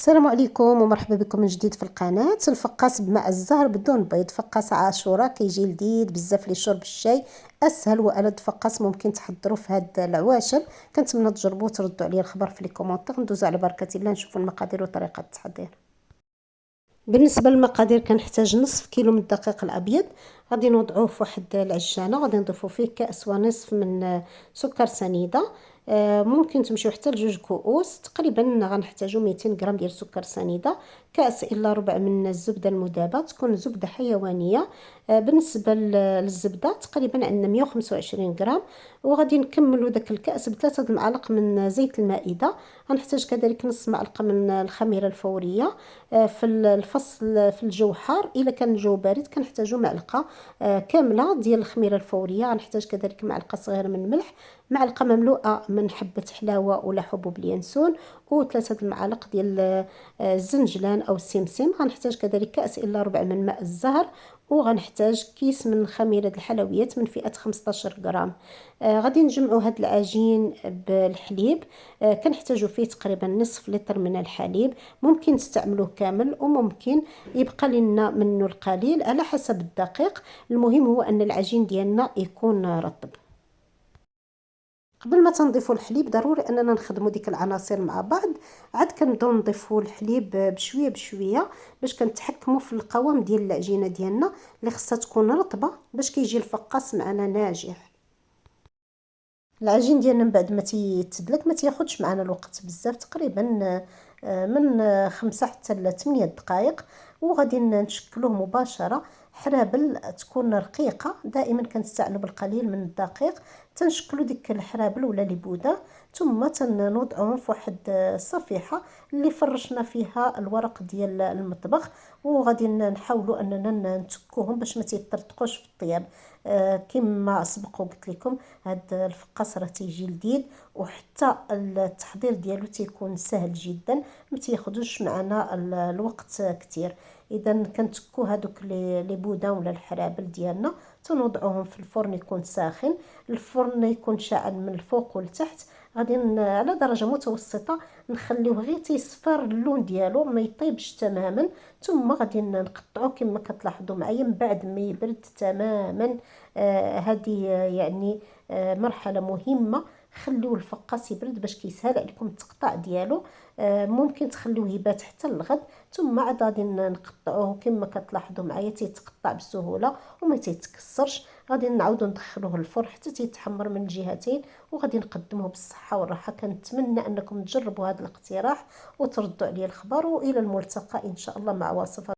السلام عليكم ومرحبا بكم من جديد في القناة. الفقاس بماء الزهر بدون بيض، فقاس عاشوراء كيجي لذيذ بزاف لشرب الشاي، اسهل والذ فقاس ممكن تحضروه في هاد العواشر. كنتمنى تجربوه وتردوا عليا الخبر في لي كومونتير. ندوزو على بركة الله نشوفوا المقادير وطريقة التحضير. بالنسبه للمقادير كنحتاج نصف كيلو من الدقيق الابيض، غادي نوضعوه في واحد العجانه، غادي نضيفوا فيه كاس ونصف من سكر سنيده. ممكن تمشيو حتى لجوج كؤوس، تقريبا غنحتاجو 200 غرام ديال سكر سنيده، كاس الا ربع من الزبده المذابه، تكون زبده حيوانيه. بالنسبه للزبده تقريبا عندنا 125 غرام. وغادي نكملوا داك الكاس بثلاثه المعالق من زيت المائده. غنحتاج كذلك نص معلقه من الخميره الفوريه. في الفصل في الجو حار، الا كان الجو بارد كنحتاجو معلقه كامله ديال الخميره الفوريه. غنحتاج كذلك معلقه صغيره من الملح، معلقه مملوءه من حبه حلاوه ولا حبوب اليانسون، وثلاثه المعالق ديال الزنجلان او السمسم. غنحتاج كذلك كاس الا ربع من ماء الزهر، وغنحتاج كيس من خميره الحلويات من فئه 15 غرام. غادي نجمعوا هذا العجين بالحليب. كنحتاجوا فيه تقريبا نصف لتر من الحليب، ممكن تستعملوه كامل وممكن يبقى لنا منه القليل على حسب الدقيق. المهم هو ان العجين ديالنا يكون رطب. قبل ما تنضيفوا الحليب ضروري اننا نخدموا ديك العناصر مع بعض. عاد كنبداو نضيفوا الحليب بشويه بشويه باش كنتحكموا في القوام ديال العجينه ديالنا اللي خصها تكون رطبه باش كيجي الفقاس معنا ناجح. العجين ديالنا من بعد ما تيتدلك ما تياخدش معنا الوقت بزاف، تقريبا من 5 حتى ل 8 دقائق. وغادي نشكلوه مباشره. حرابل تكون رقيقه، دائما كنستعملوا بالقليل من الدقيق تنشكلوا ديك الحرابل ولا لبوده، ثم تنوضعوهم في واحد الصفيحه اللي فرشنا فيها الورق ديال المطبخ. وغادي نحاولوا اننا نتكوهم باش ما تيطرطقوش في الطياب. كما سبق وقلت لكم هاد الفقاس راه تيجي لذيذ، وحتى التحضير ديالو تيكون سهل جدا، ما تياخذوش معنا الوقت كتير. اذا كنتكو هادوك لي بوده ولا الحرابل ديالنا، تنوضعوهم في الفرن يكون ساخن، الفرن يكون شاعل من الفوق والتحت. غادي على درجه متوسطه نخليوه غير تيصفر اللون ديالو، ما يطيبش تماما. ثم غادي نقطعوه كما كتلاحظوا معايا من بعد ما يبرد تماما. هذه يعني مرحله مهمه. خليو الفقاس يبرد باش كيسهل عليكم التقطاع ديالو. ممكن تخليوه يبات حتى الغد، ثم عاد غادي نقطعوه كما كتلاحظوا معايا تيتقطع بسهوله وما تيتكسرش. غادي نعاودو ندخلوه الفرن حتى تيتحمر من الجهتين، وغادي نقدموه بالصحه والراحه. كنتمنى انكم تجربوا هذا الاقتراح وتردوا عليه الخبر، والى الملتقى ان شاء الله مع وصفه